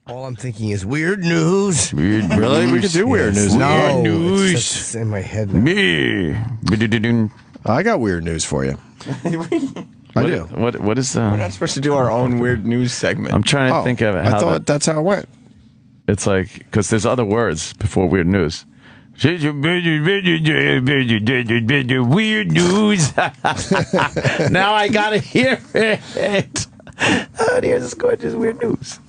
All I'm thinking is weird news. Weird really? We could do weird news. No, Weird news. it's just in my head now. Me. I got weird news for you. I do. What is We're not supposed to do our own weird news segment. I'm trying to think of it. I thought that's how it went. It's like, because there's other words before weird news. Weird news. Now I gotta hear it. Oh, here's Scorch's weird news.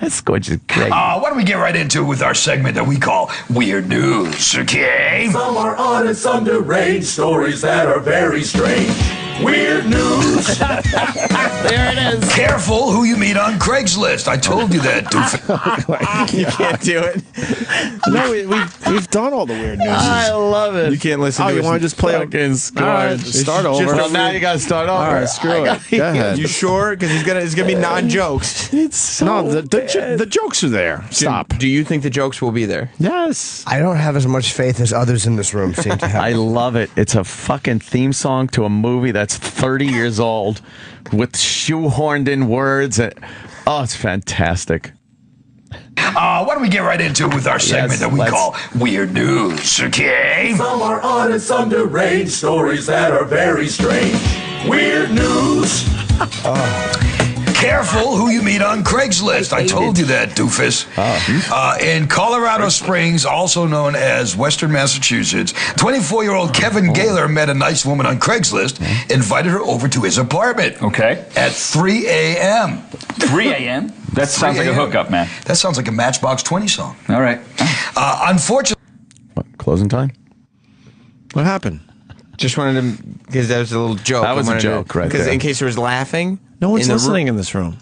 That's Scorch's crazy. Why don't we get right into it with our segment that we call Weird News, okay? Some are honest, some deranged, stories that are very strange. Weird news. There it is. Careful who you meet on Craigslist. I told you that, doofus. You can't do it. No, we've done all the weird news. I love it. You can't listen Oh, to you it. want to just play Fucking Scorch. All right, start over. Well, now you gotta start over. All right, screw it. Go ahead. You sure? Because it's gonna be non-jokes. It's so No, the jokes are there. Stop. Do you think the jokes will be there? Yes. I don't have as much faith as others in this room seem to have. I love it. It's a fucking theme song to a movie that's 30 years old with shoehorned in words. Oh, it's fantastic. Why don't we get right into it with our segment that we call Weird News, okay? Some are honest, some deranged, stories that are very strange. Weird news. Careful who you meet on Craigslist. I told you that, doofus. In Colorado Springs, also known as Western Massachusetts, 24-year-old Kevin Gaylor met a nice woman on Craigslist, invited her over to his apartment. Okay. At 3 a.m. 3 a.m.? That sounds like a hookup, man. That sounds like a Matchbox 20 song. All right. Unfortunately... What, closing time? What happened? Just wanted to, because that was a little joke. That was a joke, right Because there. in case there was laughing. No one's in the listening room. in this room.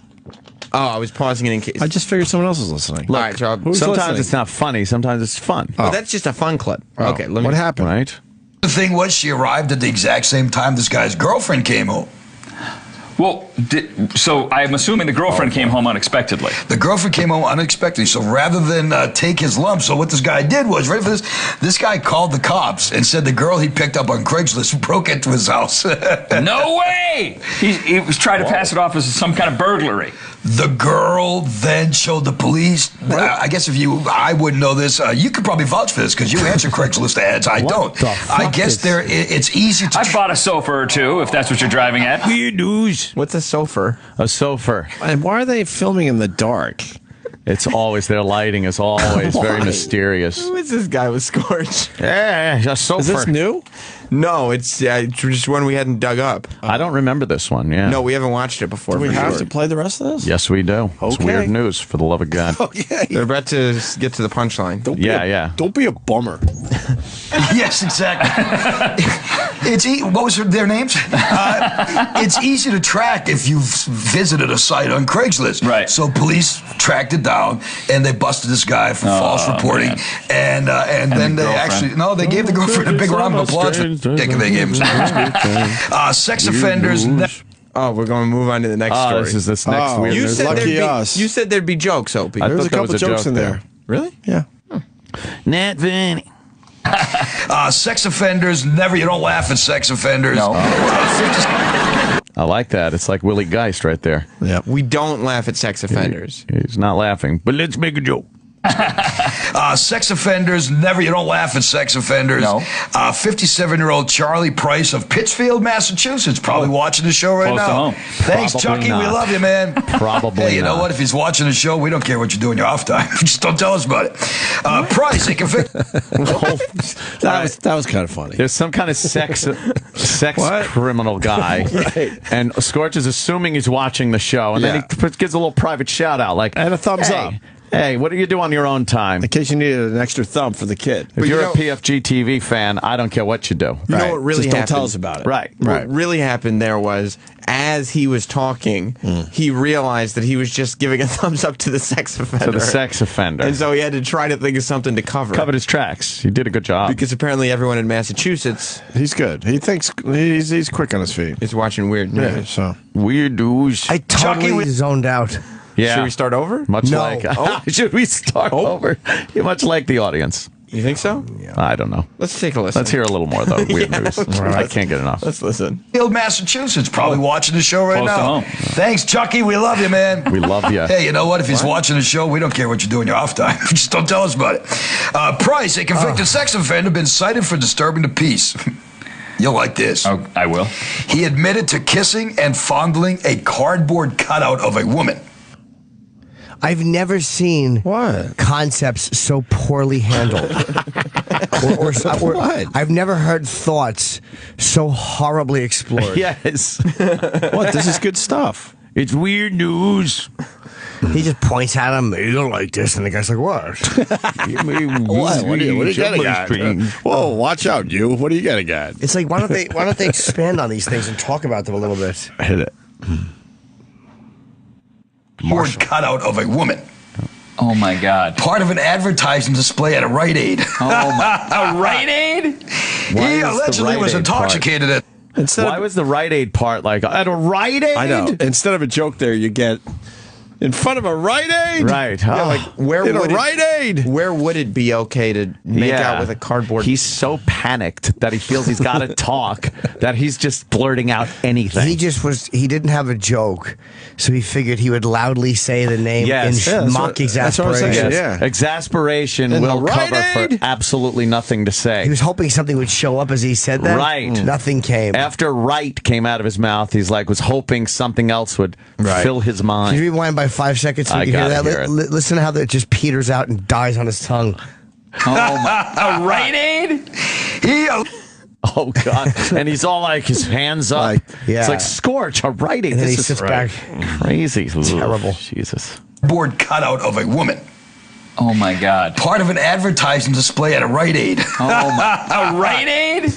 Oh, I was pausing it in case. I just figured someone else was listening. All right, so Who's Sometimes listening? it's not funny. Sometimes it's fun. well, that's just a fun clip. Oh. Okay, let me. What happened? Right? The thing was, she arrived at the exact same time this guy's girlfriend came home. Well, so I'm assuming the girlfriend came home unexpectedly. The girlfriend came home unexpectedly, so rather than take his lump, so what this guy did was, ready for this? This guy called the cops and said the girl he picked up on Craigslist broke into his house. No way! He was trying to pass it off as some kind of burglary. The girl then showed the police. I guess I wouldn't know this. You could probably vouch for this because you answer Craigslist ads. I don't. I guess it's easy to. I bought a sofa or two, if that's what you're driving at. Weird news. What's a sofa? A sofa. And why are they filming in the dark? It's always, their lighting is always very mysterious. Who is this guy with Scorch? Yeah, a sofa. Is this new? No, it's just one we hadn't dug up. I don't remember this one, yeah. No, we haven't watched it before. Do we for have sure. to play the rest of this? Yes, we do. It's Okay. weird news, for the love of God. Okay. They're about to get to the punchline. Yeah. Don't be a bummer. Yes, exactly. What was their names? It's easy to track if you've visited a site on Craigslist. Right. So police tracked it down and they busted this guy for false reporting. Man. And then the they girlfriend. gave the girlfriend a big round of applause for the dick they gave him. Sex offenders. Oh, we're going to move on to the next story. This next weird you news. said Lucky there'd be, us. You said there'd be jokes, Opie. I There's thought a there couple was a jokes joke in there. Really? Yeah. Not funny. Sex offenders, you don't laugh at sex offenders. No. I like that. It's like Willie Geist right there. Yeah. We don't laugh at sex offenders. He's not laughing, but let's make a joke. Sex offenders, you don't laugh at sex offenders. No. 57-year-old Charlie Price of Pittsfield, Massachusetts, probably watching the show right Close to now. home. Thanks, Probably Chucky. We not. love you, man. Probably Hey, you know not. what? If he's watching the show, we don't care what you do in your off time. Just don't tell us about it. Price, he convicted. That was kind of funny. There's some kind of sex criminal guy, and Scorch is assuming he's watching the show, and then he gives a little private shout out, like, And a thumbs up. Hey, what do you do on your own time? In case you needed an extra thumb for the kid. If you're a PFG TV fan, I don't care what you do. You know what really Just don't happened? tell us about it. Right. What really happened there was, as he was talking, he realized that he was just giving a thumbs up to the sex offender. To the sex offender. And so he had to try to think of something to cover. Covered his tracks. He did a good job. Because apparently everyone in Massachusetts He's good. He thinks he's quick on his feet. is watching weird news. Yeah, so. Weird news. I totally zoned out. Yeah. Should we start over? Much No. like. Should we start over? Much like the audience. You think so? I don't know. Let's take a listen. Let's hear a little more, though. Weird news. I can't get enough. Let's listen. Field, Massachusetts, probably watching the show right Close to now. home. Thanks, Chucky. We love you, man. We love you. Hey, you know what? If he's watching the show, we don't care what you do in your off time. Just don't tell us about it. Price, a convicted sex offender, been cited for disturbing the peace. You'll like this. Oh, I will. He admitted to kissing and fondling a cardboard cutout of a woman. I've never seen concepts so poorly handled. or I've never heard thoughts so horribly explored. Yes. What? This is good stuff. It's weird news. He just points at him. You don't like this, and the guy's like, "What? What do you got? Whoa, watch out, you. What do you got again? It's like, why don't they expand on these things and talk about them a little bit? Hit it. Cardboard cutout of a woman. Oh my God. Part of an advertising display at a Rite Aid. Oh my. A Rite Aid? He allegedly was intoxicated at. Why was the Rite Aid part like at a Rite Aid? I know. Instead of a joke there, you get in front of a Rite Aid. Right. Yeah, like where would Rite Aid? Where would it be okay to make out with a cardboard? He's so panicked that he feels he's got to talk that he's just blurting out anything. He didn't have a joke, so he figured he would loudly say the name in mock exasperation. Yes. Exasperation will cover for absolutely nothing to say. He was hoping something would show up as he said that. Right. Nothing came. After right came out of his mouth, he's like, was hoping something else would fill his mind. Can you rewind by 5 seconds so I you can hear gotta that? hear it. Listen to how that just peters out and dies on his tongue. Oh my. A Rite Aid? Oh, God. And he's all like, his hands up. It's like, Scorch, a Rite Aid. And then This he is sits back. crazy. Terrible. Jesus. Cardboard cutout of a woman. Oh my God. Part of an advertising display at a Rite Aid. Oh my. A Rite Aid?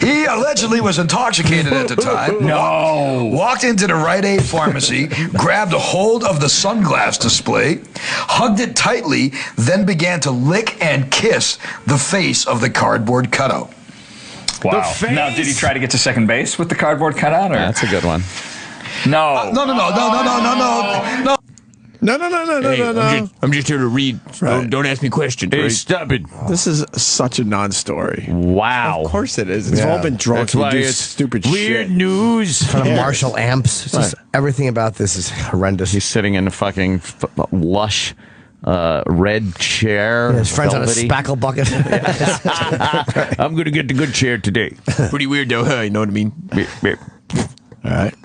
He allegedly was intoxicated at the time. No. Walked into the Rite Aid pharmacy, grabbed a hold of the sunglass display, hugged it tightly, then began to lick and kiss the face of the cardboard cutout. Wow. Now, did he try to get to second base with the cardboard cutout? Or? That's a good one. No. No. I'm just here to read. Right. Don't ask me questions. Hey, stop it. This is such a non-story. Wow. Of course it is. It's all been drunk. That's why You do it's stupid weird shit. news. Kind of Marshall amps. It's just, everything about this is horrendous. He's sitting in a fucking lush red chair. His friend's on a velvety. spackle bucket. I'm going to get the good chair today. Pretty weird though, huh? You know what I mean? All right.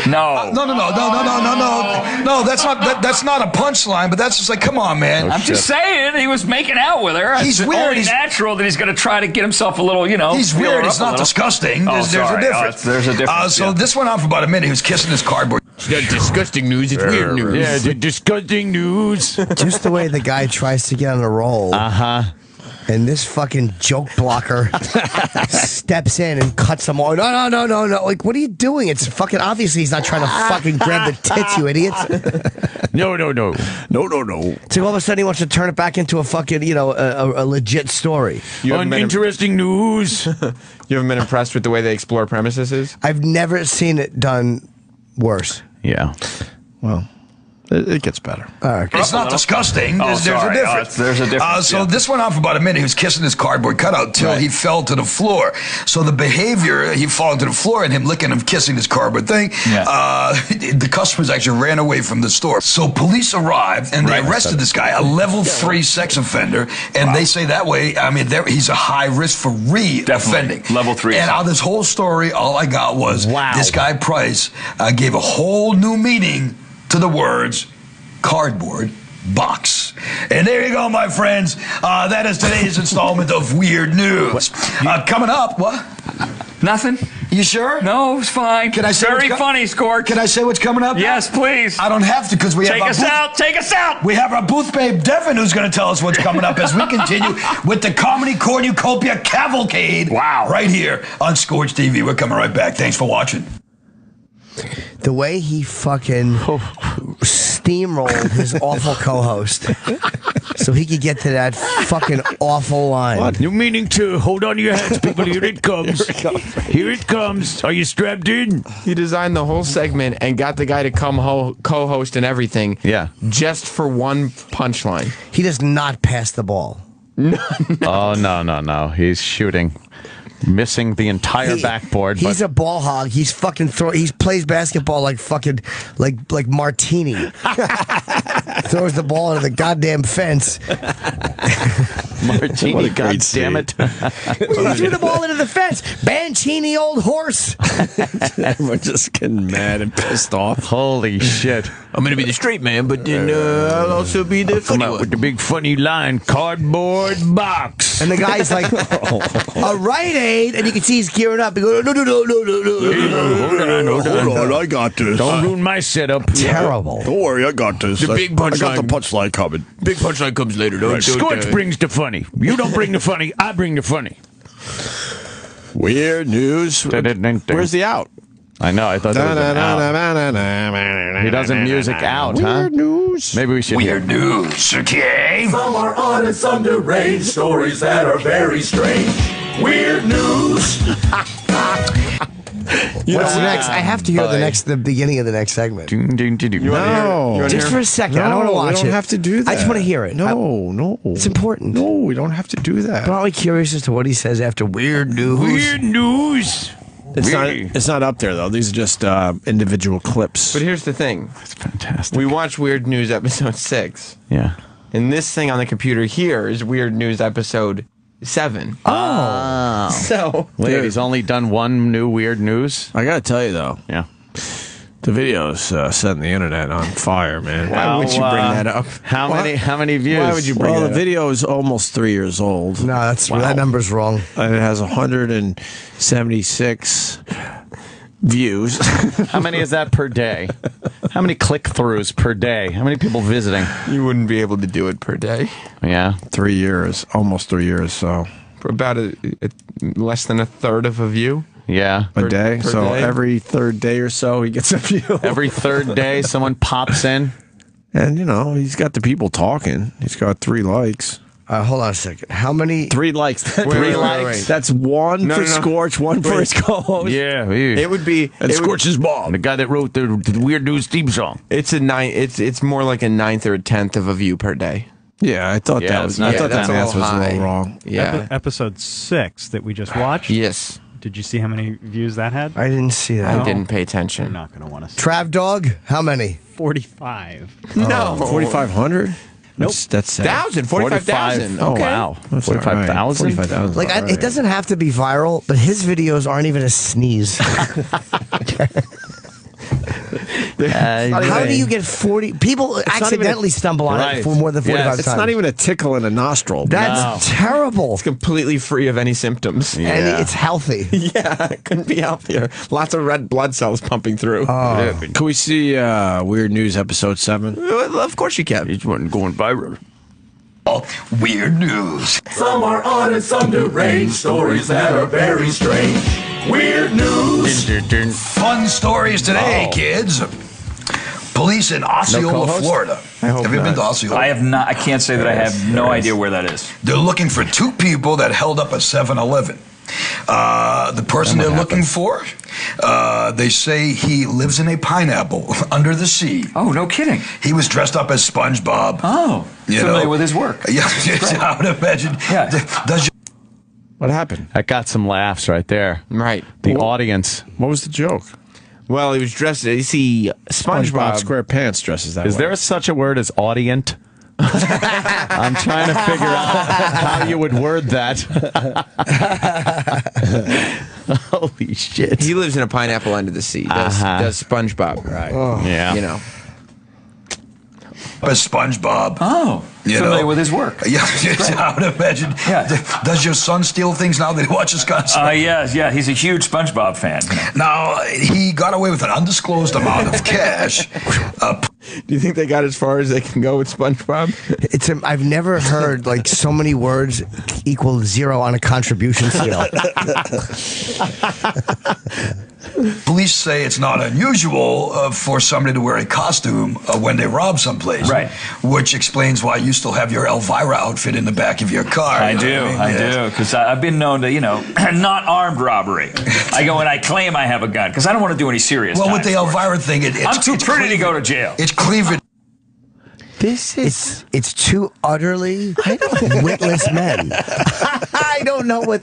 No. No. That's not a punchline, but that's just like, come on, man. I'm just saying, he was making out with her. He's It's weird. only He's- natural that he's going to try to get himself a little, He's feel her weird. up It's a not little. disgusting. Oh, There's a sorry. difference. There's a difference. So this went on for about a minute. He was kissing his cardboard. It's not disgusting news. It's weird news. Yeah, the disgusting news. Just the way the guy tries to get on a roll. And this fucking joke blocker steps in and cuts him off. No. Like, what are you doing? It's fucking obviously he's not trying to fucking grab the tits, you idiots. No. It's like all of a sudden he wants to turn it back into a fucking, a legit story. Uninteresting news. You haven't been impressed with the way they explore premises? I've never seen it done worse. Yeah. Well, it gets better. It's not disgusting. Oh, There's a sorry. difference. There's a difference. So this went on for about a minute. He was kissing his cardboard cutout till he fell to the floor. So the behavior, he falling to the floor and him licking and kissing his cardboard thing, the customers actually ran away from the store. So police arrived and they arrested this guy, a level 3 sex offender. And they say that way, I mean, he's a high risk for re-offending. Level 3. And out of this whole story, all I got was this guy Price gave a whole new meaning to the words cardboard box. And there you go, my friends. That is today's installment of Weird News. Coming up, what? Nothing? You sure? No, it's fine. Can I say Very what's funny, Scorch. Can I say what's coming up? Yes, please. I don't have to because we Take have us out. Take us out. We have our booth babe Devin who's going to tell us what's coming up as we continue with the Comedy Cornucopia Cavalcade. Wow. Right here on Scorch TV. We're coming right back. Thanks for watching. The way he fucking steamrolled his awful co-host so he could get to that fucking awful line. New meaning to hold on to your hats, people. Here it comes. Here it comes. Are you strapped in? He designed the whole segment and got the guy to come co-host and everything. Yeah. Just for one punchline. He does not pass the ball. Oh, no. He's shooting. Missing the entire backboard. He's a ball hog. He's fucking he plays basketball like fucking like Martini. Throws the ball into the goddamn fence. Martini, God damn it. He threw the ball into the fence. Mancini, old horse. Everyone's just getting mad and pissed off. Holy shit. I'm going to be the straight man, but then I'll also be the funny one. With the big funny line, cardboard box. And the guy's like, a Rite Aid, and you can see he's gearing up. He goes, no. Hold on, I got this. Don't ruin my setup. Terrible. Don't worry, I got this. The big punchline. I got the punchline coming. Big punchline comes later. Don't Scorch brings the funny. You don't bring the funny. I bring the funny. Weird news. Where's the out? I know. I thought that was an out. He doesn't music out, huh? Weird news. Maybe we should. Weird news, okay? Some are odd and some deranged. Stories that are very strange. Weird news. What's next? I have to hear the beginning of the next segment. No. Just for a second. I don't want to watch it. We don't have to do that. I just want to hear it. No. It's important. No, we don't have to do that. I'm probably curious as to what he says after weird news. Weird news. It's not up there, though. These are just individual clips. But here's the thing. It's fantastic. We watched Weird News episode 6. Yeah. And this thing on the computer here is Weird News episode 7. Oh. So. Wait, he's only done one new weird news? I got to tell you, though. Yeah. The video's setting the internet on fire, man. Why would you bring that up? How many views? Why would you bring the video is almost 3 years old. No, that number's wrong. And it has 176 views. How many is that per day? How many click-throughs per day? How many people visiting? You wouldn't be able to do it per day. Yeah. 3 years. Almost 3 years, so. For about less than a third of a view. Yeah. A day. Per So day? every third day or so, he gets a view. Every third day, someone pops in. And, he's got the people talking. He's got 3 likes. Hold on a second. How many? 3 likes. Three likes. That's one for Scorch, one for his co-host. Yeah. It would be. And Scorch's mom. The guy that wrote the Weird News theme song. It's more like a ninth or a tenth of a view per day. Yeah, I thought that was. I thought that that's a math little was a high. little wrong. Yeah. Episode 6 that we just watched. Yes. Did you see how many views that had? I didn't see that. I didn't pay You're attention. not going to want to see. Trav Dog, how many? 45. No. 4,500. Nope. That's sad. 45,000. Oh, Okay. wow. That's all right. 45,000? 45,000. Like, it doesn't have to be viral, but his videos aren't even a sneeze. How do you get 40? People accidentally stumble on it for more than 45 times. It's not even a tickle in a nostril. That's terrible. It's completely free of any symptoms. And it's healthy. Yeah, it couldn't be healthier. Lots of red blood cells pumping through. Can we see Weird News episode 7? Of course you can. Each one going viral. Weird news. Some are odd and some deranged. Stories that are very strange. Weird news. Fun stories today, kids. Police in Osceola, Florida. Have you been to Osceola? I have not. I can't say that I have no idea where that is. They're looking for 2 people that held up a 7-Eleven. The person they're looking for, they say he lives in a pineapple under the sea. Oh, no kidding. He was dressed up as SpongeBob. Oh, familiar with his work. Yeah, I would imagine. Yeah. Does What happened? That got some laughs right there. Right. The audience. What was the joke? Well, he was dressed. You see, SpongeBob SpongeBob. SquarePants dresses that way. Is there such a word as audient? I'm trying to figure out how you would word that. Holy shit. He lives in a pineapple under the sea. Does SpongeBob. Right. Yeah. You know. as SpongeBob? Oh, familiar with his work. Yeah, I would imagine. Yeah. Does your son steal things now that he watches Wisconsin? Yeah, he's a huge SpongeBob fan. Now, he got away with an undisclosed amount of cash. Do you think they got as far as they can go with SpongeBob? I've never heard like so many words equal 0 on a contribution scale. Police say it's not unusual for somebody to wear a costume when they rob someplace. Right. Which explains why you still have your Elvira outfit in the back of your car. I do, because I've been known to, not armed robbery. I go and I claim I have a gun because I don't want to do any serious. Well, time, with the Elvira thing, I'm too pretty to go to jail. It's cleavage. It's two utterly witless men. I don't know what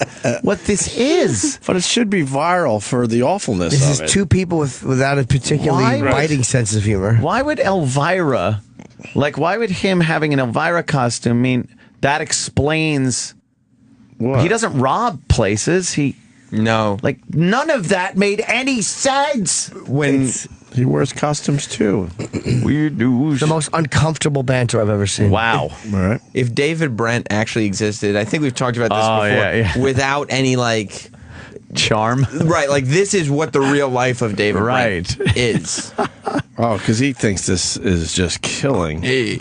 this is. But it should be viral for the awfulness This of is it. two people without a particularly biting sense of humor. Why would Elvira, why would him having an Elvira costume mean that explains? What? He doesn't rob places. No. None of that made any sense. When He wears costumes too. Weird news. The most uncomfortable banter I've ever seen. Wow. All right. if David Brent actually existed, I think we've talked about this before. Yeah. Without any Charm. right, this is what the real life of David Brent is. Oh, because he thinks this is just killing. Hey.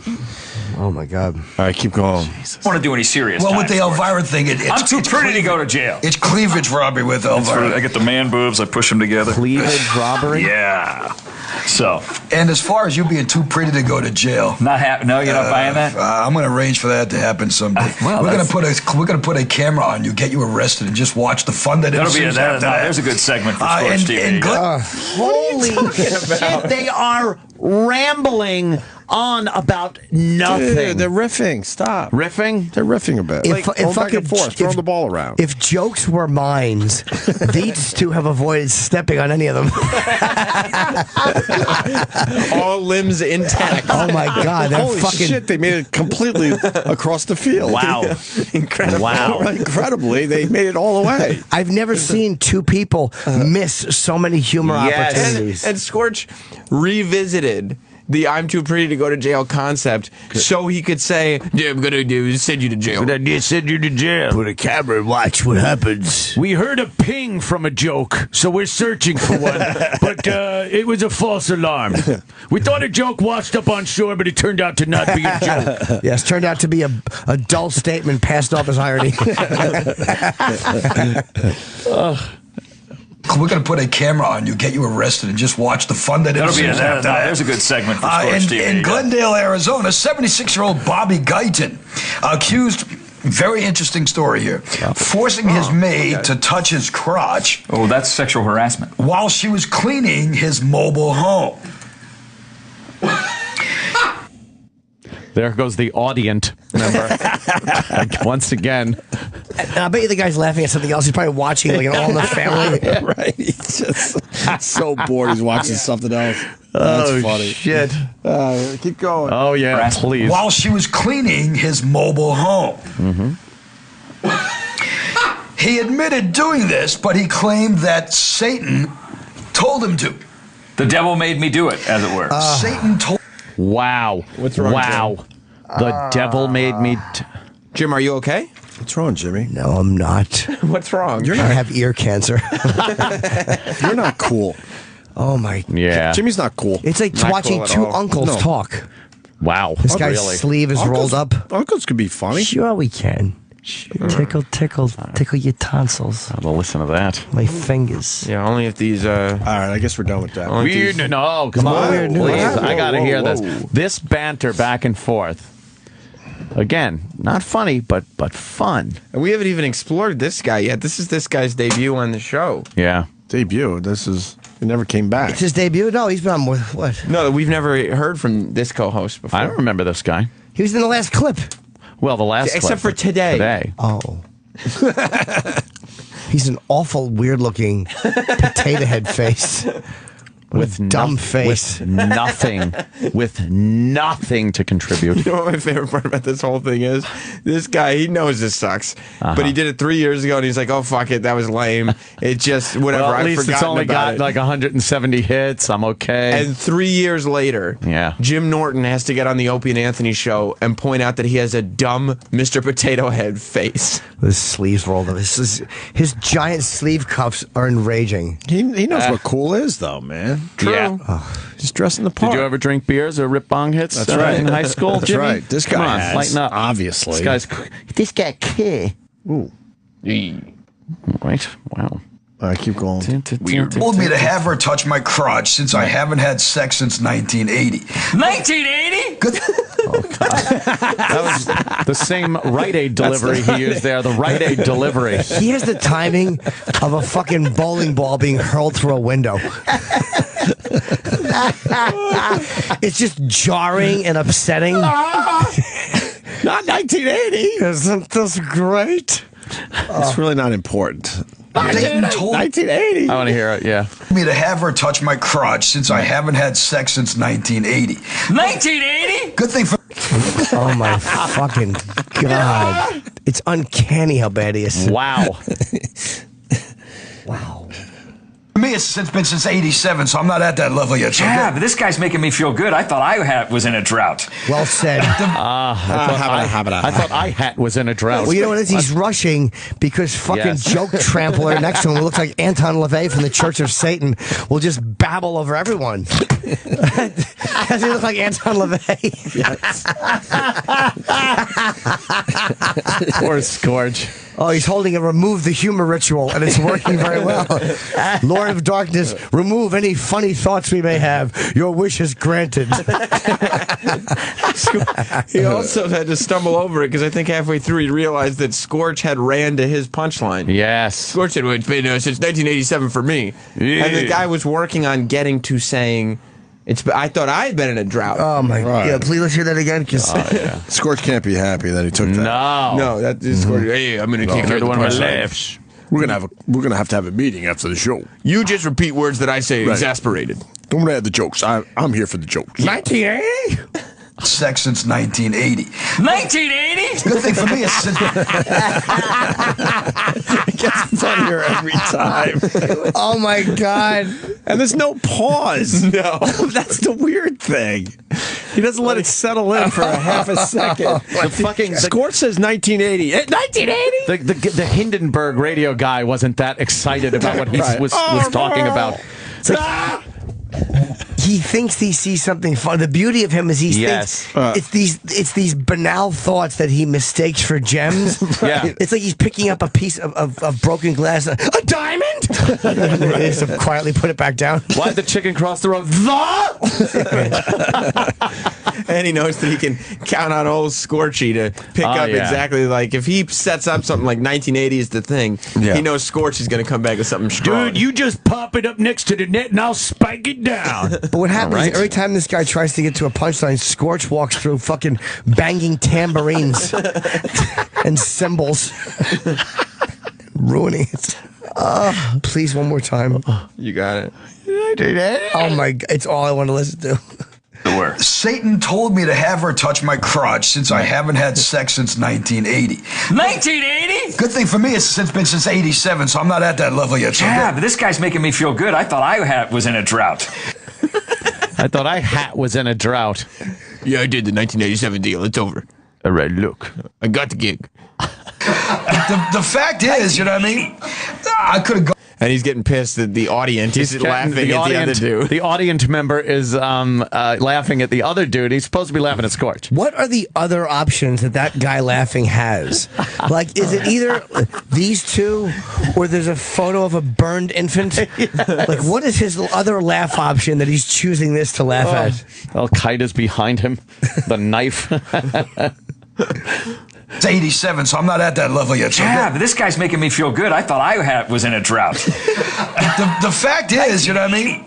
Oh my God. All right, keep going. I don't want to do any serious. Well, time, with the of course. Elvira thing, I'm too pretty to go to jail. It's cleavage robbery with Elvira. I get the man boobs, I push them together. Cleavage robbery. Yeah. So, And as far as you being too pretty to go to jail, no, you're not buying that. I'm going to arrange for that to happen someday. Well, we're going to put a camera on you, get you arrested, and just watch the fun that That'll be ensues after that. there's a good segment for Scorch TV. Holy shit! They are rambling on about nothing. Dude, they're riffing. Stop. Riffing? They're riffing a bit. If Going back fucking- and forth, throwing the ball around. If jokes were mines, these two have avoided stepping on any of them. All limbs intact. Oh my God, they're Holy fucking. shit, they made it completely across the field. Wow. Incredible. Wow. Incredibly, they made it all the way. I've never seen two people miss so many humor Yes. opportunities. And Scorch revisited the "I'm too pretty to go to jail" concept, so he could say, "Yeah, I'm gonna send you to jail." Send you to jail. Put a camera and watch what happens. We heard a ping from a joke, so we're searching for one. But it was a false alarm. We thought a joke washed up on shore, but it turned out to not be a joke. Yes, turned out to be a dull statement passed off as irony. We're going to put a camera on you, get you arrested, and just watch the fun that ensues after that. There's a good segment for Scorch TV. In Glendale, Arizona, 76-year-old Bobby Guyton accused, very interesting story here, forcing his maid to touch his crotch. Oh, that's sexual harassment. While she was cleaning his mobile home. There goes the audient, remember? Once again. And I bet you the guy's laughing at something else. He's probably watching like an All in the Family. Right. He's just so bored he's watching something else. That's funny. Shit. Keep going. Oh, yeah, please. While she was cleaning his mobile home. He admitted doing this, but he claimed that Satan told him to. The devil made me do it, as it were. Satan told. Wow. What's wrong, Wow. The devil made me... Jim, are you okay? What's wrong, Jimmy? No, I'm not. What's wrong? I have ear cancer. You're not cool. Oh my. Yeah. Jimmy's not cool. It's like Not watching cool at two all. uncles No. talk. Wow. This guy's Really? sleeve is rolled up. Uncles could be funny. Sure, we can. Tickle, tickle, tickle your tonsils. I'll listen to that. My fingers. Yeah, only if these. All right, I guess we're done with that. Weird. No, come on. Weird news. Please. I got to Whoa, hear whoa, this. whoa. This banter back and forth. Again, not funny, but fun. And we haven't even explored this guy yet. This is this guy's debut on the show. Yeah. Debut. He never came back. It's his debut? No, he's been on with what? No, we've never heard from this co-host before. I don't remember this guy. He was in the last clip. Well, the last Except clip. for today. Today. Oh. He's an awful, weird-looking potato head face. With dumb face. With nothing to contribute. You know what my favorite part about this whole thing is? This guy, he knows this sucks. But he did it 3 years ago, and he's like, oh, fuck it, that was lame. It just, whatever, Well, at I've least it's forgotten only about got it. like 170 hits. I'm okay. And 3 years later, Yeah. Jim Norton has to get on the Opie and Anthony show and point out that he has a dumb Mr. Potato Head face. With his sleeves rolled up. His giant sleeve cuffs are enraging. He knows what cool is, though, man. True. Yeah. He's dressing the part. Did you ever drink beers or rip bong hits That's right. in high school, That's Jimmy? right. This Come guy on, has, lighten up. obviously. This guy. This guy care. Ooh. Right? Wow. All right, keep going. Weird. Told me to have her touch my crotch since I haven't had sex since 1980. 1980? Good. That was the same Rite Aid delivery he used there. The Rite Aid delivery. He has the timing of a fucking bowling ball being hurled through a window. It's just jarring and upsetting. Not 1980. Isn't this great? It's really not important. Satan told 1980. I want to hear it, yeah. me to have her touch my crotch since I haven't had sex since 1980. 1980? Good thing for Oh my fucking God. It's uncanny how bad he is. Wow. Wow. me. It's been since '87, so I'm not at that level yet. So Yeah, but this guy's making me feel good. I thought I was in a drought. Well said. I thought I hat was in a drought. Well, you know what it is? He's rushing because fucking joke trampler next to him, who looks like Anton LaVey from the Church of Satan, will just babble over everyone. Does he look like Anton LaVey? Yes. Poor Scorch. Oh, he's holding a remove the humor ritual, and it's working very well. Lord of Darkness, remove any funny thoughts we may have. Your wish is granted. He also had to stumble over it because I think halfway through he realized that Scorch had ran to his punchline. Yes. Scorch had it's been since 1987 for me. Yeah. And the guy was working on getting to saying, I thought I had been in a drought. Oh, my God. Yeah, please let's hear that again. Scorch can't be happy that he took that. No, that is Scorch. Hey, I'm going to kick one of my punchline. laughs. We're gonna have to have a meeting after the show. You just repeat words that I say Right. exasperated. I'm gonna add the jokes. I'm here for the jokes. 1980? sex since 1980. 1980? Good thing for me. It gets funnier every time. Oh, my God. And there's no pause. No. That's the weird thing. He doesn't let it settle in for a half a second. The fucking Scorch says 1980. 1980? the Hindenburg radio guy wasn't that excited about what he was talking about. It's like, he thinks he sees something fun. The beauty of him is he thinks it's these banal thoughts that he mistakes for gems. Yeah. It's like he's picking up a piece of broken glass. A diamond? He has to quietly put it back down. Why'd the chicken cross the road? And he knows that he can count on old Scorchy to pick up exactly like if he sets up something like 1980 is the thing, he knows Scorch is going to come back with something strong. Dude, you just pop it up next to the net and I'll spike it down. But what happens is every time this guy tries to get to a punchline, Scorch walks through fucking banging tambourines and cymbals, ruining it. Please, one more time. You got it. Oh my God, it's all I want to listen to. Satan told me to have her touch my crotch since I haven't had sex since 1980. 1980? Good thing for me, it's been since '87, so I'm not at that level yet. So Yeah, but this guy's making me feel good. I thought I was in a drought. I thought I hat was in a drought. Yeah, I did the 1987 deal. It's over. All right, look. I got the gig. the fact is, you know what I mean? I could have gone. And he's getting pissed that the audience is laughing at the other dude. The audience member is laughing at the other dude. He's supposed to be laughing at Scorch. What are the other options that guy laughing has? Like, is it either these two or there's a photo of a burned infant? Like, what is his other laugh option that he's choosing this to laugh at? Al Qaeda's behind him. The knife. It's '87, so I'm not at that level yet. So Yeah, but this guy's making me feel good. I thought I was in a drought. the fact is, you know what I mean?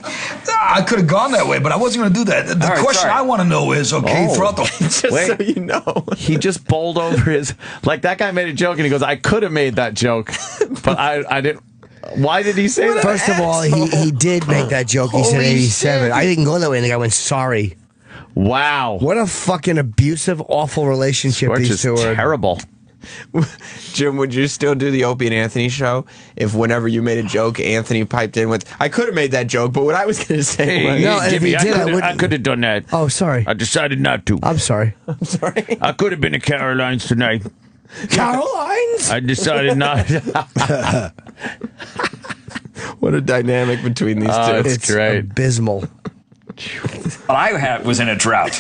I could have gone that way, but I wasn't going to do that. The question I want to know is, throughout the Just so you know. He just bowled over his... Like, that guy made a joke, and he goes, I could have made that joke, but I didn't... Why did he say that? First of all, he did make that joke. He said 87. I didn't go that way, and the guy went, sorry. Wow. What a fucking abusive, awful relationship Scorch these two are. Terrible. Jim, would you still do the Opie and Anthony show if whenever you made a joke, Anthony piped in with, I could have made that joke, but what I was going to say was... No, and if he did, I wouldn't. I could have done that. Oh, sorry. I decided not to. I'm sorry. Sorry. I could have been at Caroline's tonight. Caroline's? I decided not. What a dynamic between these two. It's great. Abysmal. I was in a drought.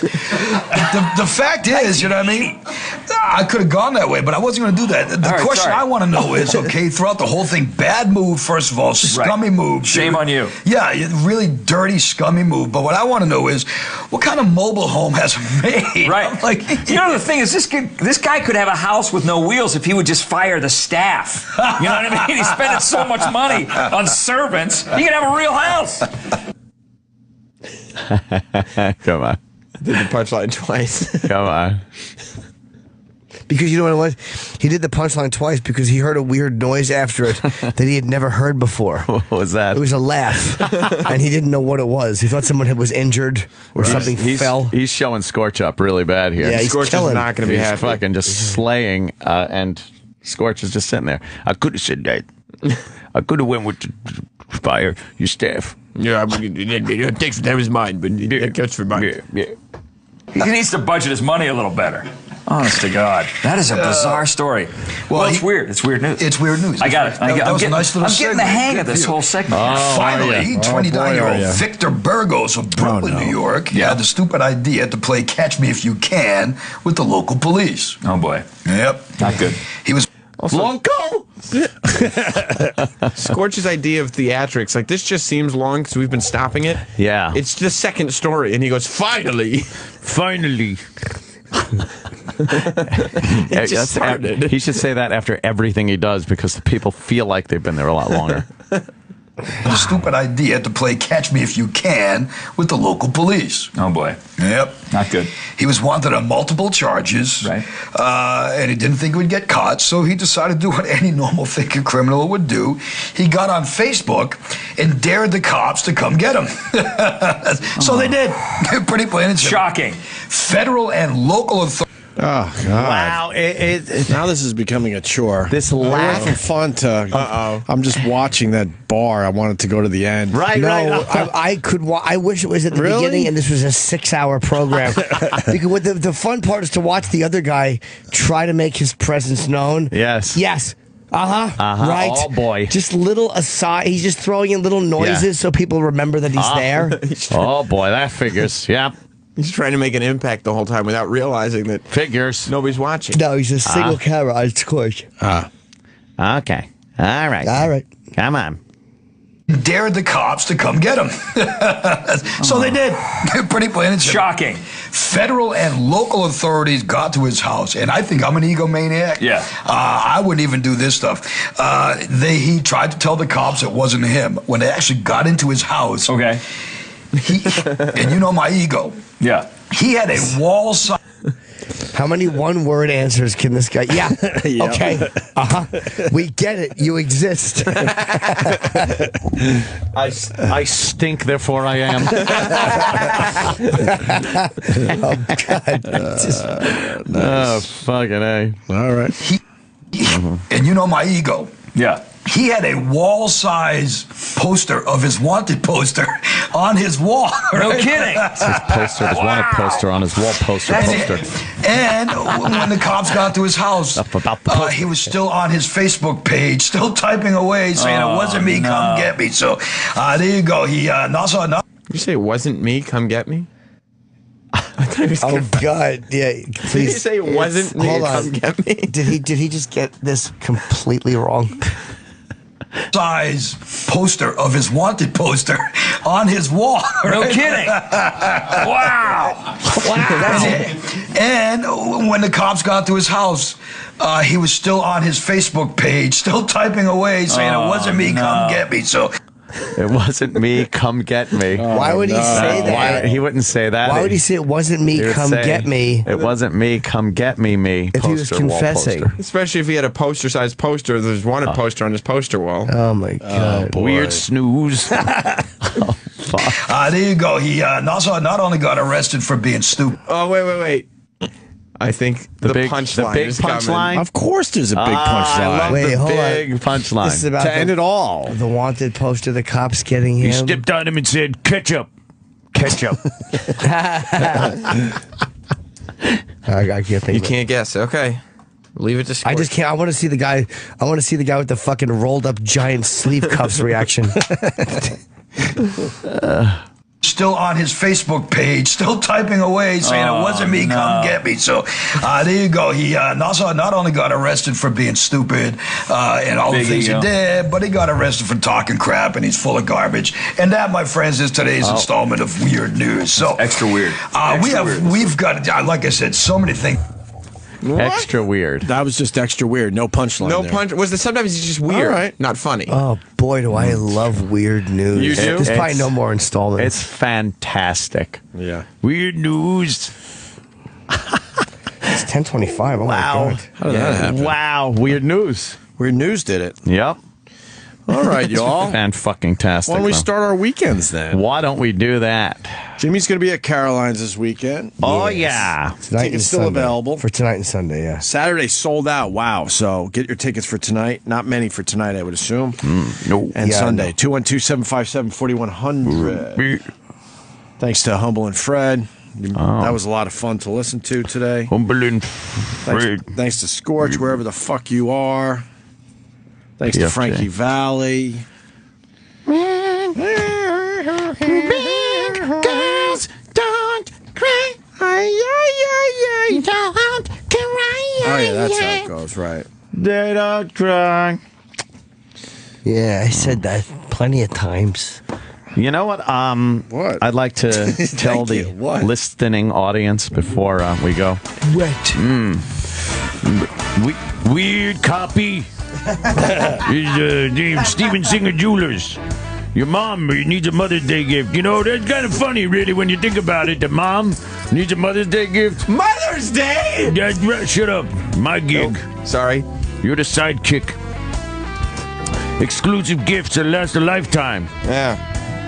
fact is, you know what I mean? I could have gone that way, but I wasn't going to do that. The question I want to know is, okay, throughout the whole thing, bad move, first of all, scummy move. Shame on you. Yeah, really dirty, scummy move. But what I want to know is, what kind of mobile home has made? Right. I'm like, you know, the thing is, this guy could have a house with no wheels if he would just fire the staff. You know what I mean? He's spending so much money on servants. He could have a real house. Come on. Did the punchline twice. Come on. Because you know what it was? He did the punchline twice because he heard a weird noise after it that he had never heard before. What was that? It was a laugh, and he didn't know what it was. He thought someone was injured or something fell. He's showing Scorch up really bad here. Yeah, he's Scorch is killing. not going to be He's happy. fucking just slaying, and Scorch is just sitting there. I could have said that. I could have went with fire your staff. Yeah, thanks. That was mine, but that goes for mine. Yeah. He needs to budget his money a little better. Honest to God. That is a bizarre story. Well, it's weird. It's weird news. it's weird news. I got it. That was a nice little I'm getting the segment. hang Good of this for you. whole segment. Finally, yeah. 29-year-old yeah. Victor Burgos of Brooklyn, New York, had the stupid idea to play Catch Me If You Can with the local police. Oh, boy. Yep. Not good. He was... Lonko! Scorch's idea of theatrics, like this just seems long because we've been stopping it. Yeah. It's the second story, and he goes, finally. Finally. It just started. He should say that after everything he does because the people feel like they've been there a lot longer. a stupid idea to play Catch Me If You Can with the local police. Oh, boy. Yep. Not good. He was wanted on multiple charges. Right. And he didn't think he would get caught, so he decided to do what any normal thinking criminal would do. He got on Facebook and dared the cops to come get him. So they did. Pretty plain and simple. Shocking. Federal and local authorities. Oh, God. Wow. Now this is becoming a chore. This lack from fun to, I'm just watching that bar. I wanted to go to the end. Right, I could. I wish it was at the beginning, and this was a 6-hour program. Because what the fun part is to watch the other guy try to make his presence known. Yes. Right. Oh, boy. Just little aside. He's just throwing in little noises so people remember that he's there. Oh, boy, that figures. Yep. He's trying to make an impact the whole time without realizing that figures nobody's watching. No, he's a single camera on Scorch. Okay. All right. All right. Come on. Dared the cops to come get him. So they did. Pretty plain and simple. Shocking. Federal and local authorities got to his house, and I think I'm an egomaniac. Yeah. I wouldn't even do this stuff. He tried to tell the cops it wasn't him. When they actually got into his house, Okay. and you know my ego, Yeah. he had a wall size. How many one-word answers can this guy? Yeah. Okay. We get it. You exist. I stink, therefore I am. Oh God. Oh, fucking A. All right. And you know my ego. Yeah. He had a wall-size poster of his wanted poster on his wall. No right? kidding. His poster, his wanted poster on his wall poster. And when the cops got to his house, he was still on his Facebook page, still typing away, saying it wasn't me, come get me. So there you go. He also You say it wasn't me, come get me? Oh God! Yeah, please. Did you say it wasn't me, Hold come on. get me? Did he just get this completely wrong? size poster of his wanted poster on his wall. No right? kidding. Wow. That's it. And when the cops got to his house, he was still on his Facebook page, still typing away, saying it wasn't me, come get me. So it wasn't me, come get me. Why would he say that? He wouldn't say that. Why would he say it wasn't me, come get me? It wasn't me, come get me. If he was Poster, wall confessing. poster. Especially if he had a poster-sized poster. There's wanted poster on his poster wall. Oh my God! Weird snooze. there you go. He not only got arrested for being stupid. Oh, wait. I think the big punchline big is coming. punchline? Of course there's a big I punchline. love Wait, the hold on. big punchline. This is about To end it all. the wanted poster. The cops getting him. He stepped on him and said, ketchup. Ketchup. I can't think. You of it. can't guess. Okay. Leave it to Scorch. I just can't. I want to see the guy. I want to see the guy with the fucking rolled up giant sleeve cuffs reaction. Still on his Facebook page, still typing away, saying it wasn't me, come get me. So there you go. He not only got arrested for being stupid and all the things he did, but he got arrested for talking crap, and he's full of garbage. And that, my friends, is today's installment of Weird News. So Extra weird. We've got, like I said, so many things. What? Extra weird. That was just extra weird. No punchline. No punch. Sometimes it's just weird, right? Not funny. Oh boy, do I love weird news. You do? There's probably no more installments. It's fantastic. Yeah. Weird news. It's 10:25. Oh my God. How did that happen? Wow. Weird news. Weird news did it. Yep. All right, y'all. Fan-fucking-tastic. Why don't we start our weekends then? Why don't we do that? Jimmy's going to be at Caroline's this weekend. Oh, yeah. Tickets still available. For tonight and Sunday, yeah. Saturday sold out. Wow. So get your tickets for tonight. Not many for tonight, I would assume. No. And Yeah, Sunday. no. 212-757-4100. Thanks to Humble and Fred. That was a lot of fun to listen to today. Humble and Fred. Thanks to Scorch, wherever the fuck you are. Thanks to PFJ. Frankie Valley. Girls don't cry. Don't cry. Oh, yeah, that's how it goes, right. They don't cry. Yeah, I said that plenty of times. You know what? What? I'd like to tell Thank you. the What? listening audience before we go. Wet. Weird copy. Is named Steven Singer Jewelers. Your mom needs a Mother's Day gift. You know, that's kind of funny, really, when you think about it. The mom needs a Mother's Day gift. Mother's Day! That's right. Shut up. My gig. Nope. Sorry. You're the sidekick. Exclusive gifts that last a lifetime. Yeah.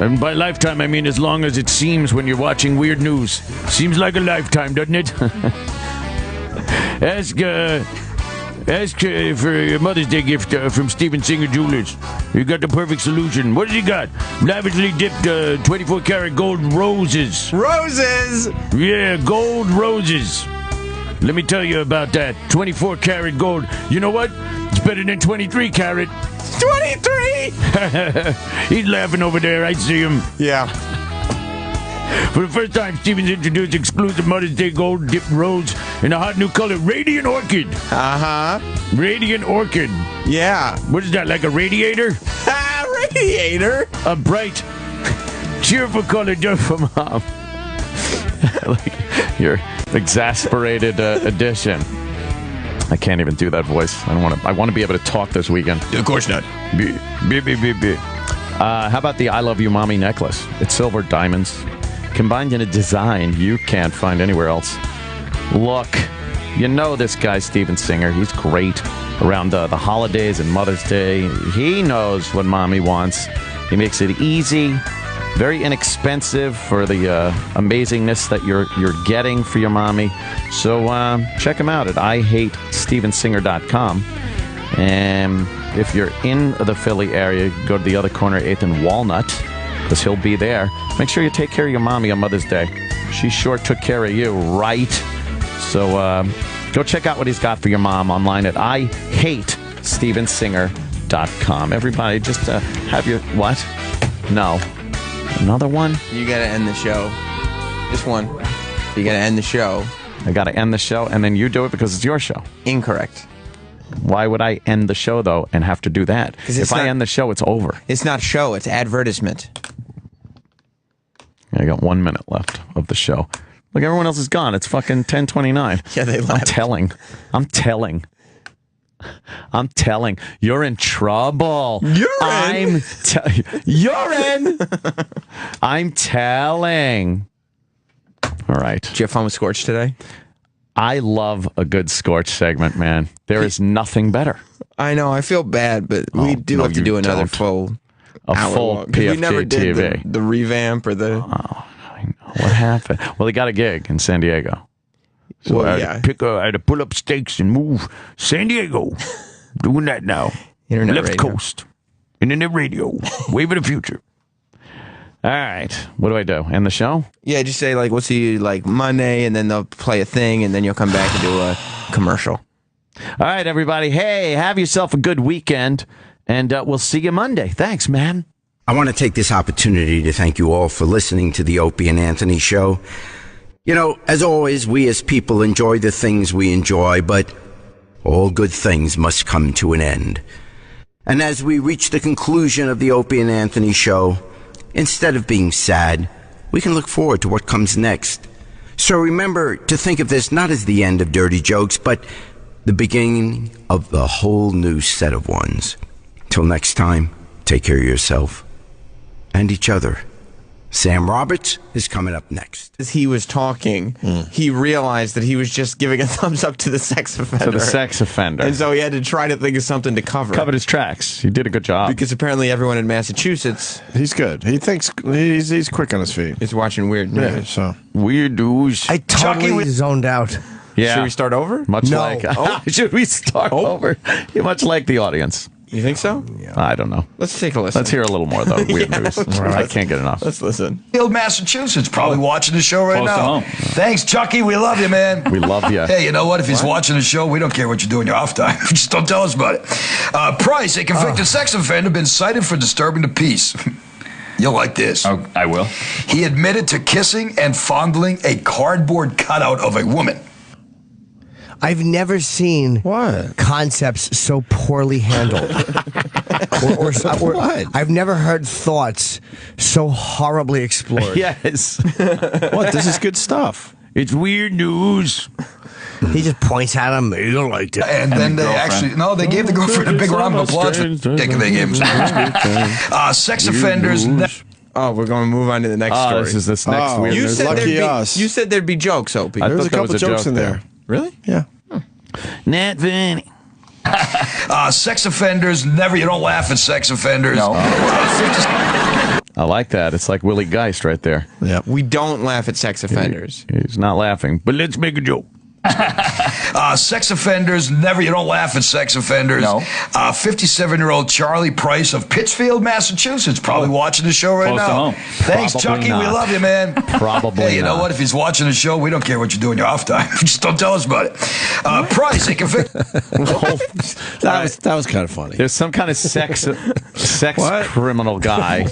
And by lifetime, I mean as long as it seems when you're watching Weird News. Seems like a lifetime, doesn't it? Ask for your Mother's Day gift from Steven Singer Jewelers. You got the perfect solution. What does he got? Lavishly dipped 24-karat gold roses. Roses! Yeah, gold roses. Let me tell you about that. 24-karat gold. You know what? It's better than 23-karat. 23! He's laughing over there. I see him. Yeah. For the first time, Steven's introduced exclusive Mother's Day gold dipped rose in a hot new color, Radiant Orchid. Uh-huh. Radiant Orchid. Yeah. What is that, like a radiator? Radiator? A bright, cheerful color just for Mom. Like your exasperated addition. I can't even do that voice. I want to be able to talk this weekend. Of course not. How about the I Love You Mommy necklace? It's silver diamonds, combined in a design you can't find anywhere else. Look, you know this guy, Steven Singer. He's great around the holidays and Mother's Day. He knows what Mommy wants. He makes it easy, very inexpensive for the amazingness that you're getting for your mommy. So check him out at IHateStevenSinger.com. And if you're in the Philly area, go to the other corner, 8th and Walnut, because he'll be there. Make sure you take care of your mommy on Mother's Day. She sure took care of you, right? So go check out what he's got for your mom online at IHateStevenSinger.com. Everybody, just have your... What? No. Another one? You gotta end the show. Just one. You gotta end the show. I gotta end the show, and then you do it because it's your show. Incorrect. Why would I end the show, though, and have to do that? If I end the show, it's over. It's not show, it's advertisement. I got 1 minute left of the show. Look, everyone else is gone. It's fucking 10:29. Yeah, they left. I'm telling. You're in trouble. You're in. I'm telling. All right. Did you have fun with Scorch today? I love a good Scorch segment, man. There is nothing better. I know. I feel bad, but we do have to do another full PFJ we never did TV. The revamp or the... Oh, I know. What happened? Well, he got a gig in San Diego. So I had to pull up stakes and move San Diego. Doing that now. Internet Left radio. coast. Internet radio. Wave of the future. All right. What do I do? End the show? Yeah, just say, like, we'll see you, like, Monday, and then they'll play a thing, and then you'll come back and do a commercial. All right, everybody. Hey, have yourself a good weekend, and we'll see you Monday. Thanks, man. I want to take this opportunity to thank you all for listening to the Opie and Anthony Show. You know, as always, we as people enjoy the things we enjoy, but all good things must come to an end. And as we reach the conclusion of the Opie and Anthony Show, instead of being sad, we can look forward to what comes next. So remember to think of this not as the end of dirty jokes, but the beginning of the whole new set of ones. Till next time, take care of yourself and each other. Sam Roberts is coming up next. As he was talking, he realized that he was just giving a thumbs up to the sex offender. To the sex offender. And so he had to try to think of something to cover. Covered his tracks. He did a good job. Because apparently everyone in Massachusetts... He's good. He thinks he's quick on his feet. Is watching Weird News. Yeah, so. Weird News. I totally zoned out. Yeah. Should we start over? Much No. like... Should we start over? Much like the audience. You think so? Yeah. I don't know. Let's take a listen. Let's hear a little more, though. Weird News. Okay. I can't get enough. Let's listen. Massachusetts, probably watching the show right Close to now. home. Thanks, Chucky. We love you, man. We love you. Hey, you know what? If he's watching the show, we don't care what you do in your off time. Just don't tell us about it. Price, a convicted sex offender, been cited for disturbing the peace. You'll like this. Oh, I will. He admitted to kissing and fondling a cardboard cutout of a woman. I've never seen concepts so poorly handled. or I've never heard thoughts so horribly explored. Yes. What? This is good stuff. It's Weird News. He just points at him. You don't like that. And then they actually, they gave the girlfriend a big round of applause. They gave him sex offenders. Oh, we're going to move on to the next story. This is this next Weird News. You said there'd be jokes, Opie. There's a couple jokes in there. Really? Yeah. Not funny. Sex offenders, you don't laugh at sex offenders. No. I like that. It's like Willie Geist right there. Yeah. We don't laugh at sex offenders. He's not laughing, but let's make a joke. Sex offenders, you don't laugh at sex offenders. No. 57-year-old Charlie Price of Pittsfield, Massachusetts, probably watching the show right Close to now. home. Thanks, Probably Chucky. not. We love you, man. Probably Hey, you know not. what? If he's watching the show, we don't care what you do in your off time. Just don't tell us about it. Price, a convicted... That was kind of funny. There's some kind of sex criminal guy,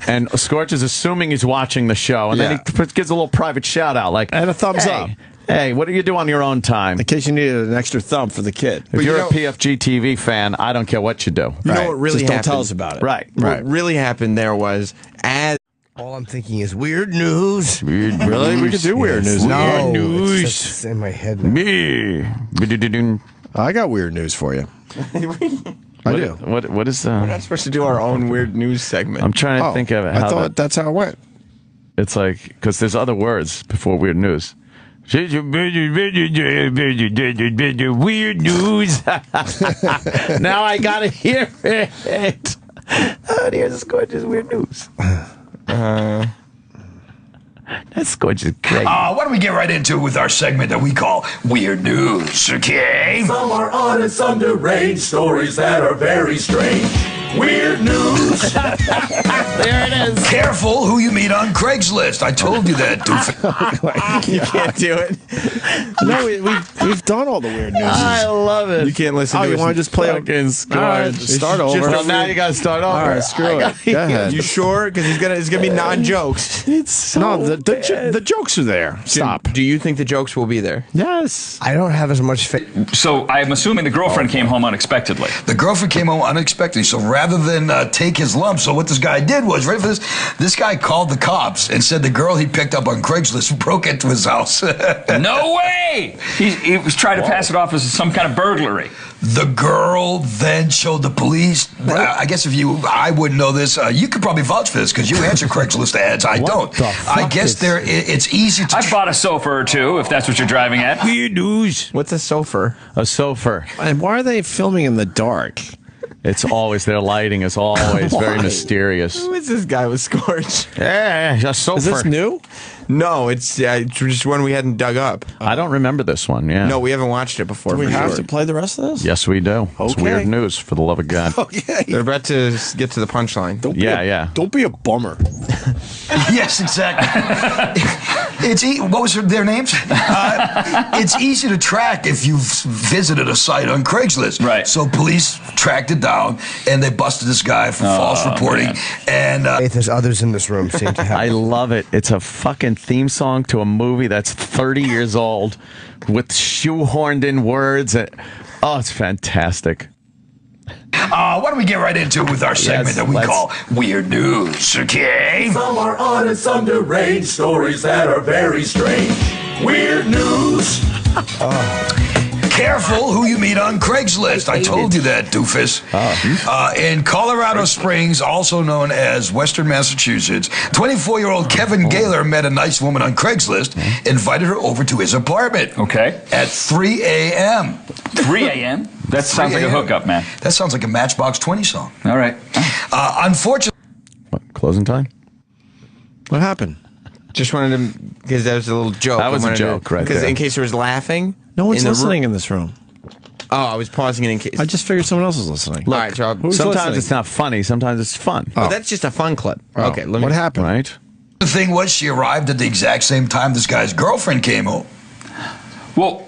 and Scorch is assuming he's watching the show, and then he gives a little private shout out, like, And a thumbs up. Hey, what do you do on your own time? In case you needed an extra thumb for the kid. If you're a PFG TV fan, I don't care what you do. You know what really Just happened? don't tell us about it. Right. What really happened there was, as All I'm thinking is Weird News. Weird Really? We could do weird news. No, Weird news. it's just in my head now. Me. I got weird news for you. I do. What is we're not supposed to do our own weird news segment. I'm trying to think of it. I thought that's how it went. It's like, because there's other words before weird news. Weird news. Now I gotta hear it. Oh, here's a Scorch's weird news. That's Scorch's great. why don't we get right into it with our segment that we call Weird News, okay? Some are honest, some deranged, stories that are very strange. Weird News. There it is. Careful who you meet on Craigslist. I told you that, doofus. You can't do it. No, we've done all the weird news. I love it. You can't listen to you it. want to just play Fucking Scorch. All right, start over. Well, now you gotta start over. All right, screw it. Go ahead. You sure? Because it's gonna be non-jokes. It's so No, the jokes are there. Stop. Do you think the jokes will be there? Yes. I don't have as much faith. So I'm assuming the girlfriend came home unexpectedly. The girlfriend came home unexpectedly, so rather than take his lump, so what this guy did was, ready for this? This guy called the cops and said the girl he picked up on Craigslist broke into his house. No way! He was trying to pass it off as some kind of burglary. The girl then showed the police. I guess I wouldn't know this. You could probably vouch for this because you answer Craigslist ads. I don't. I guess it's easy to. I bought a sofa or two, if that's what you're driving at. weird news. What's a sofa? A sofa. And why are they filming in the dark? It's always, their lighting is always very mysterious. Who is this guy with Scorch? Yeah, a sofa. Is this new? No, it's just one we hadn't dug up. I don't remember this one, yeah. No, we haven't watched it before. Do we for have sure. to play the rest of this? Yes, we do. It's Okay. weird news, for the love of God. Okay. They're about to get to the punchline. Don't be Yeah. Don't be a bummer. Yes, exactly. What was their names? It's easy to track if you've visited a site on Craigslist. Right. So police tracked it down, and they busted this guy for false reporting. Man. And there's others in this room seem to have. I love it. It's a fucking theme song to a movie that's 30 years old with shoehorned in words. Oh, it's fantastic. Why don't we get right into it with our segment that we call Weird News, okay? Some are odd and some deranged stories that are very strange. Weird News. Careful who you meet on Craigslist. I told you that, doofus. In Colorado Springs, also known as Western Massachusetts, 24-year-old Kevin Gaylor met a nice woman on Craigslist, invited her over to his apartment. Okay. At 3 a.m. 3 a.m.? That sounds like a hookup, man. That sounds like a Matchbox 20 song. All right. Unfortunately... What, closing time? What happened? Just wanted to, because that was a little joke. That was a joke, right there. Because in case there was laughing. No one's listening in this room. Oh, I was pausing it in case. I just figured someone else was listening. All right, so Sometimes it's not funny. Sometimes it's fun. Well, that's just a fun clip. Okay, What happened? Right? The thing was, she arrived at the exact same time this guy's girlfriend came home. Well,